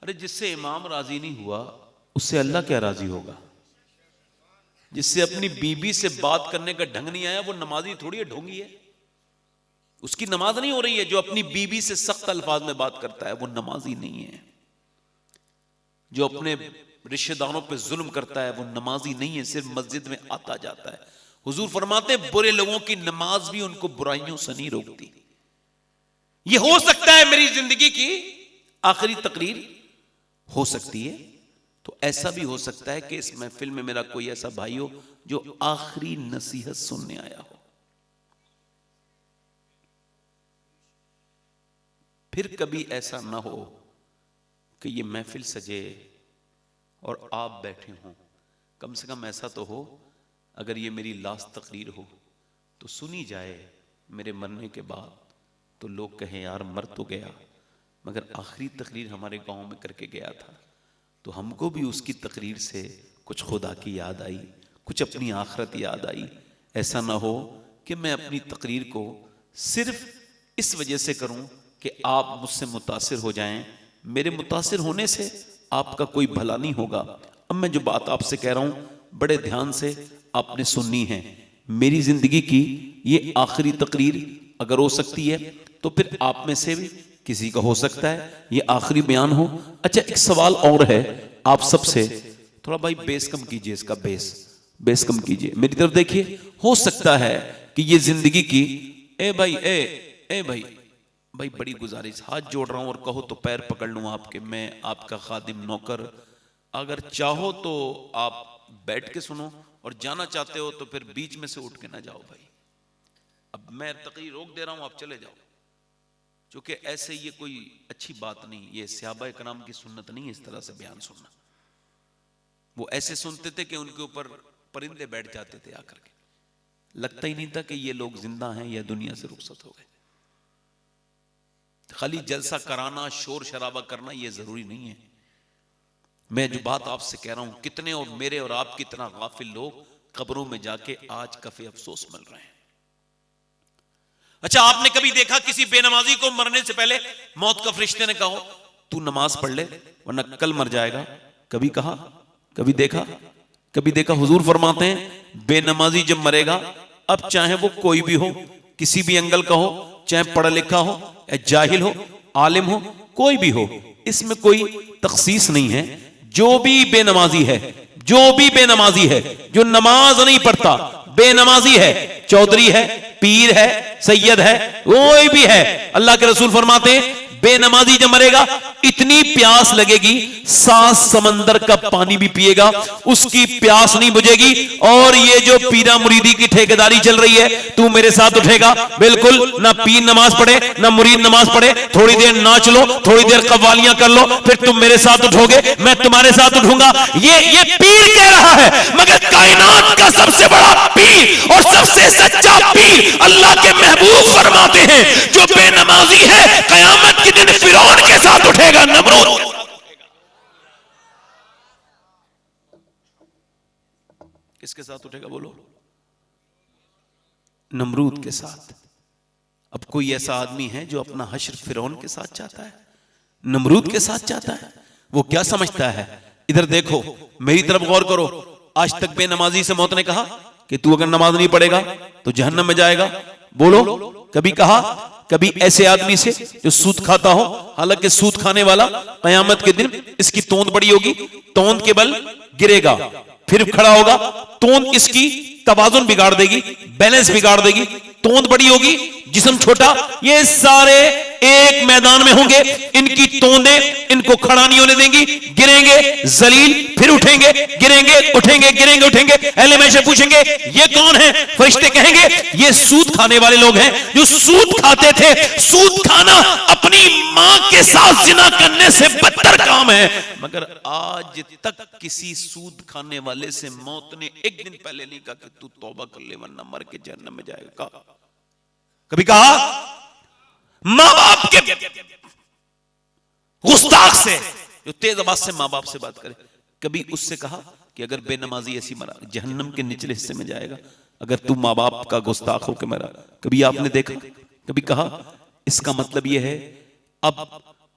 अरे जिससे इमाम राजी नहीं हुआ उससे अल्लाह क्या राजी होगा? जिससे अपनी बीबी से बात करने का ढंग नहीं आया वो नमाजी थोड़ी है, ढोंगी है। उसकी नमाज नहीं हो रही है। जो अपनी बीबी से सख्त अल्फाज में बात करता है वो नमाजी नहीं है। जो अपने रिश्तेदारों पे जुल्म करता है वो नमाजी नहीं है, सिर्फ मस्जिद में आता जाता है। हुजूर फरमाते हैं बुरे लोगों की नमाज भी उनको बुराइयों से नहीं रोकती। ये हो सकता है मेरी जिंदगी की आखिरी तकरीर हो सकती है, तो ऐसा भी हो सकता है कि इस महफिल में मेरा कोई ऐसा भाई हो जो आखिरी नसीहत सुनने आया हो। फिर कभी ऐसा ना हो कि ये महफिल सजे और आप बैठे हों। कम से कम ऐसा तो हो, अगर ये मेरी लास्ट तकरीर हो तो सुनी जाए मेरे मरने के बाद, तो लोग कहें यार मर तो गया मगर आखिरी तकरीर हमारे गांव में करके गया था, तो हमको भी उसकी तकरीर से कुछ खुदा की याद आई, कुछ अपनी आखिरत याद आई। ऐसा ना हो कि मैं अपनी तकरीर को सिर्फ इस वजह से करूं कि आप मुझसे मुतासिर हो जाएं। मेरे मुतासिर होने से आपका कोई भला नहीं होगा। अब मैं जो बात आपसे कह रहा हूं बड़े ध्यान से आपने सुननी है। मेरी जिंदगी की ये आखिरी तकरीर अगर हो सकती है तो फिर आप में से भी किसी का हो सकता है ये आखिरी बयान हो। अच्छा, एक सवाल और है आप सबसे, थोड़ा भाई बेस कम कीजिए, इसका बेस कम कीजिए, मेरी तरफ देखिए। हो सकता है कि ये जिंदगी की भाई बड़ी गुजारिश, हाथ जोड़ रहा हूं और कहो तो पैर पकड़ लूं आपके, मैं आपका खादिम नौकर। अगर चाहो तो आप बैठ के सुनो और जाना चाहते हो तो फिर बीच में से उठ के ना जाओ भाई। अब मैं तकरीर रोक दे रहा हूं, आप चले जाओ, क्योंकि ऐसे ये कोई अच्छी बात नहीं, ये सहाबा इकराम की सुन्नत नहीं है इस तरह से बयान सुनना। वो ऐसे सुनते थे कि उनके ऊपर परिंदे बैठ जाते थे आकर के, लगता ही नहीं था कि ये लोग जिंदा हैं या दुनिया से रुखसत हो गए। खाली जलसा कराना, शोर शराबा करना ये जरूरी नहीं है। मैं जो बात आपसे कह रहा हूं, कितने और मेरे और आपकी तरह गाफिल लोग कब्रों में जाके आज कफे अफसोस मिल रहे हैं। अच्छा, आपने कभी देखा किसी बेनमाजी को मरने से पहले मौत का फरिश्ते ने कहा तू नमाज पढ़ ले वरना कल मर जाएगा? कभी कहा? कभी देखा? कभी देखा? हुजूर फरमाते हैं बेनमाजी जब मरेगा, अब चाहे वो कोई भी हो, किसी भी एंगल का हो, चाहे पढ़ा लिखा हो या जाहिल हो, आलिम हो, कोई भी हो, इसमें कोई तखसीस नहीं है। जो भी बेनमाजी है, जो नमाज नहीं पढ़ता, बेनमाजी है, चौधरी है, पीर है, सैयद है, कोई भी है, अल्लाह के रसूल फरमाते हैं बेनमाजी जब मरेगा इतनी प्यास लगेगी 7 समंदर का पानी भी पिएगा उसकी प्यास नहीं बुझेगी। और ये जो पीरा मुरीदी की ठेकेदारी चल रही है, तू मेरे साथ उठेगा? बिल्कुल ना, पीर नमाज पढ़े ना मुरीद नमाज पढ़े, थोड़ी देर नाच लो, थोड़ी देर कव्वालियां कर लो, फिर तुम मेरे साथ उठोगे, मैं तुम्हारे साथ उठूंगा। ये पीर कह रहा है, मगर कायनात का सबसे बड़ा पीर और सबसे सच्चा पीर अल्लाह के महबूब फरमाते हैं जो बेनमाजी है कयामत के दिन फिरौन के साथ उठेगा, नमरूद। किसके साथ उठेगा बोलो? नमरूद के साथ। अब कोई ऐसा आदमी है जो अपना हश्र फिरौन के साथ चाहता है, नमरूद के साथ चाहता है? वो क्या समझता है? इधर देखो, मेरी तरफ गौर करो। आज तक बेनमाजी से मौत ने कहा कि तू अगर नमाज नहीं पढ़ेगा तो जहन्नम में जाएगा? बोलो, कभी कहा? कभी ऐसे आदमी से जो सूद खाता हो, हालांकि सूद खाने वाला कयामत के दिन इसकी तोंद बड़ी होगी, तोंद के बल गिरेगा, फिर खड़ा होगा, तोंद इसकी तवाजुन बिगाड़ देगी, बैलेंस बिगाड़ देगी, तोंद बड़ी होगी, जिस्म छोटा, ये सारे एक मैदान में होंगे, इनकी तोंदें इनको खड़ा नहीं होने देंगी, गिरेंगे जलील, फिर उठेंगे, गिरेंगे, उठेंगे, गिरेंगे, उठेंगे। अहले महशर पूछेंगे ये कौन है? फरिश्ते कहेंगे ये सूद खाने वाले लोग हैं जो सूद खाते थे। सूद खाना अपनी मां के साथ जिना करने से बदतर काम है, मगर आज तक किसी सूद खाने वाले से मौत ने एक दिन पहले नहीं कहा कि तू तौबा कर ले वरना मर के जहन्नम में जाएगा। कभी कहा? मां बाप के गुस्ताख से, जो तेज आवाज से मां बाप से बात करे, कभी उससे कहा कि अगर बेनमाजी ऐसी मरा जहन्नम के निचले हिस्से में जाएगा अगर तू मां बाप का गुस्ताख होकर मरा? कभी आपने देखा? कभी कहा? इसका मतलब यह है अब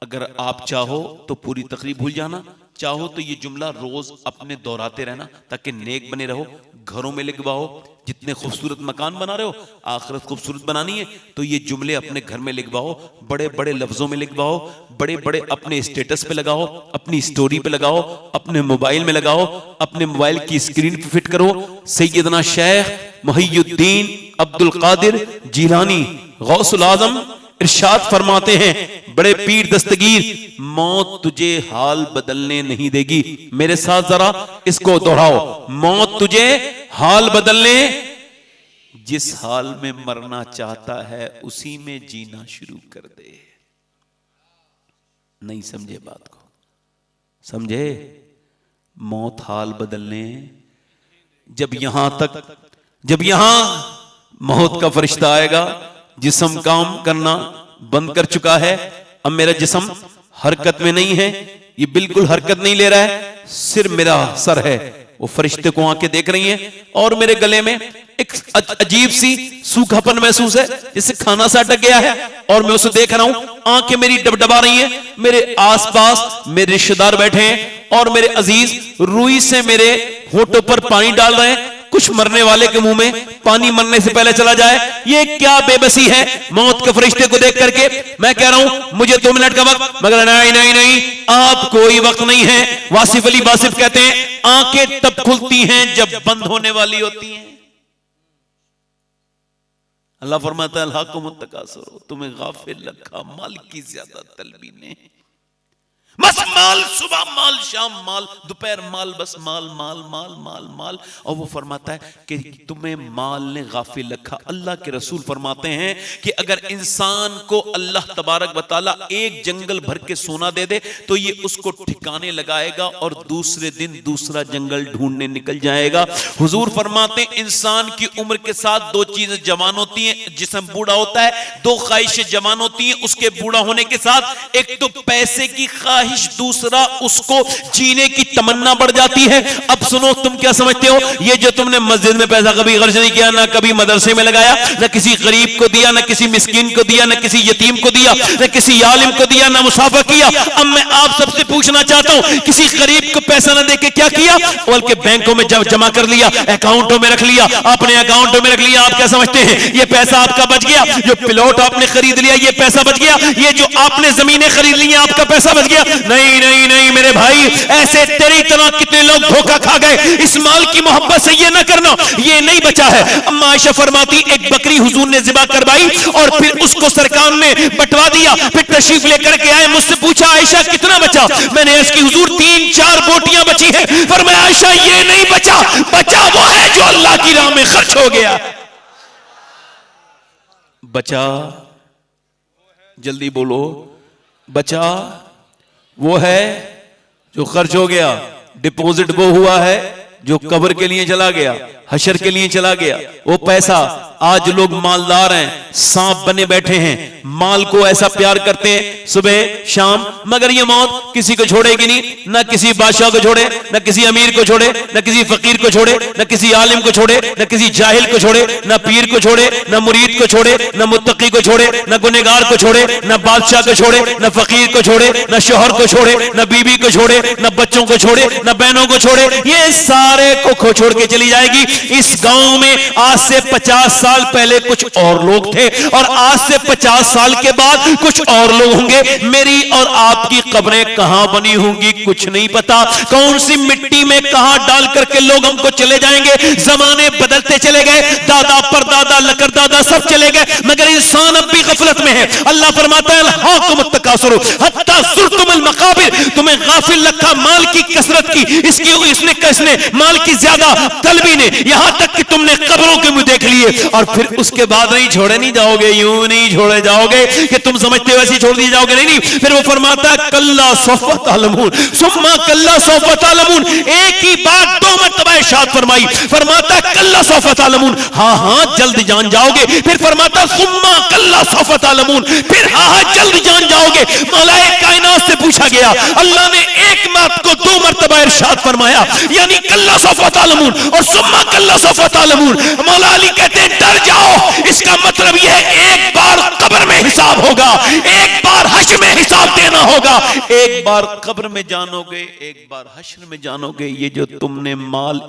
अगर आप चाहो तो पूरी तकरीब भूल जाना, चाहो तो ये जुमला रोज अपने दोहराते रहना ताकि नेक बने रहो। घरों में लिखवाओ, जितने खूबसूरत मकान बना रहे हो, आखिरत खूबसूरत बनानी है तो ये जुमले अपने घर में लिखवाओ, बड़े बड़े लफ्जों में लिखवाओ, बड़े बड़े अपने स्टेटस पे लगाओ, अपनी स्टोरी पे लगाओ, अपने मोबाइल में लगाओ, अपने मोबाइल की स्क्रीन पे फिट करो। सैयदना शेख मुहियुद्दीन अब्दुल कादिर जिलानी गौसुल आजम इरशाद फरमाते हैं, बड़े पीर दस्तगीर, मौत तुझे हाल बदलने नहीं देगी। मेरे साथ जरा इसको दोहराओ, मौत तुझे हाल बदलने, जिस हाल में मरना चाहता है उसी में जीना शुरू कर दे। नहीं समझे बात को? समझे? मौत हाल बदलने, जब यहां मौत का फरिश्ता आएगा, जिस्म काम करना बंद कर चुका है, अब मेरा जिस्म हरकत में नहीं है, ये बिल्कुल हरकत नहीं ले रहा है, सिर्फ मेरा सर है। वो फरिश्ते को आंखें देख रही हैं और मेरे गले में एक अजीब सी सूखापन महसूस है, जैसे खाना सा अटक गया है और मैं उसे देख रहा हूं, आंखें मेरी डबडबा रही हैं। मेरे आसपास मेरे रिश्तेदार बैठे हैं और मेरे अजीज रुई से मेरे होठों पर पानी डाल रहे हैं। कुछ मरने वाले के मुंह में पानी मरने से पहले चला जाए, ये क्या बेबसी है मौत के फरिश्ते को देख करके। मैं कह रहा हूं मुझे 2 मिनट का वक्त, मगर नहीं नहीं नहीं, आप कोई वक्त नहीं है। वासिफ अली वासिफ कहते हैं, आंखें तब खुलती हैं जब बंद होने वाली होती हैं। अल्लाह फरमाता है, अल्हाकुमुत तकासुर, तुम्हें गाफिल रखा माल की ज्यादा तलबी ने। बस माल, सुबह माल, शाम माल, दोपहर माल, बस माल माल माल माल माल। और वो फरमाता है कि तुम्हें माल ने गाफिल रखा। अल्लाह के रसूल फरमाते हैं कि अगर इंसान को अल्लाह तबारक व तआला एक जंगल भर के सोना दे दे तो ये उसको ठिकाने लगाएगा और दूसरे दिन दूसरा जंगल ढूंढने निकल जाएगा। हुजूर फरमाते हैं, इंसान की उम्र के साथ 2 चीजें जवान होती हैं, जिस्म बूढ़ा होता है, 2 ख्वाहिशें जवान होती हैं उसके बूढ़ा होने के साथ। एक तो पैसे की ख्वाहिश, दूसरा उसको जीने की तमन्ना बढ़ जाती है। अब सुनो, तुम क्या समझते हो, ये जो तुमने मस्जिद में पैसा कभी खर्च नहीं किया, ना कभी मदरसे में लगाया, ना किसी गरीब को दिया, ना किसी मिस्कीन को दिया, ना किसी यतीम को दिया, ना किसी आलिम को दिया, ना मुसाफा किया। अब मैं आप सबसे पूछना चाहता हूं, किसी गरीब को पैसा ना देके क्या किया? बल्कि बैंकों में जमा कर लिया, अकाउंटों में रख लिया, अपने अकाउंटों में रख लिया। आप क्या समझते हैं ये पैसा आपका बच गया? जो प्लॉट आपने खरीद लिया ये पैसा बच गया? ये जो आपने जमीनें खरीद ली आपका पैसा बच गया? नहीं नहीं नहीं मेरे भाई, ऐसे तेरी तरह कितने लोग धोखा खा गए। इस माल की मोहब्बत से ये ना करना, ये नहीं बचा है। अम्मा आयशा फरमाती, एक बकरी हुजूर ने ज़िबा करवाई और फिर उसको सरकार ने बंटवा दिया, फिर तशरीफ लेकर के आए, मुझसे पूछा आयशा कितना बचा? मैंने इसकी हुजूर 3-4 बोटियां बची है। फरमाया आयशा ये नहीं बचा, बचा वो है जो अल्लाह की राह में खर्च हो गया। बचा, जल्दी बोलो, बचा वो है जो खर्च हो गया। डिपॉजिट वो हुआ है जो कब्र के लिए चला गया, हशर के लिए चला गया। वो पैसा, आज लोग मालदार हैं, सांप बने बैठे हैं, माल को ऐसा प्यार करते हैं सुबह शाम, मगर ये मौत किसी को छोड़ेगी नहीं। ना किसी बादशाह को छोड़े, ना किसी अमीर को छोड़े, ना किसी फकीर को छोड़े, ना किसी आलिम को छोड़े, ना किसी जाहिल को छोड़े, ना पीर को छोड़े, ना मुरीद को छोड़े, ना मुत्तकी को छोड़े, ना गुनहगार को छोड़े, ना बादशाह को छोड़े, ना फकीर को छोड़े, ना शोहर को छोड़े, ना बीबी को छोड़े, ना बच्चों को छोड़े, ना बहनों को छोड़े, ये सारे को छोड़ के चली जाएगी। इस गांव में आज से 50 साल पहले कुछ और लोग थे और आज से 50 साल के बाद कुछ और लोग होंगे। मेरी और आपकी कब्रें कहां बनी होंगी कुछ नहीं पता, कौन सी मिट्टी में कहां डाल करके लोग हमको चले जाएंगे। जमाने बदलते चले गए, दादा परदादा लकड़दादा सब चले गए, मगर इंसान अब भी गफलत में है। अल्लाह फरमाता है अल्हाकुमुत तकासुर हत्ता ज़ुरतुमुल मकाबिर, तुम्हें गाफिल रखा माल की कसरत की, इसने माल की ज्यादा तलबी ने, यहां तक कि तुमने कब्रों के मुंह देख लिए और फिर उसके बाद नहीं छोड़े नहीं जाओगे, यूं नहीं छोड़े जाओगे कि तुम समझते हो ऐसे छोड़ दिए जाओगे, नहीं। फिर वो फरमाता है कल्ला सौफ़ा तालमून सुम्मा कल्ला सौफ़ा तालमून, एक ही बात 2 मरतबा इरशाद फरमाई। फरमाता है कल्ला सौफ़ा तालमून, हाँ हाँ जल्द जान जाओगे। फिर फरमाता सुम्मा कल्ला सौफ़ा तालमून, फिर हाँ हाँ जल्द जान जाओगे। मौलाए कायनात से पूछा गया, अल्लाह ने एक बात को 2 मरतबा इरशाद फरमाया, यानी कल्ला सौफ़ा तालमून और सुम्मा कल्ला सौफ़ा तालमून। मौला अली कहते हैं डर जाओ, इसका मतलब यह है एक बार कब्र में हिसाब हिसाब होगा, एक बार हश्र में हिसाब देना होगा, एक बार कब्र में जानोगे, एक बार हश्र में जानोगे। ये जो तुमने माल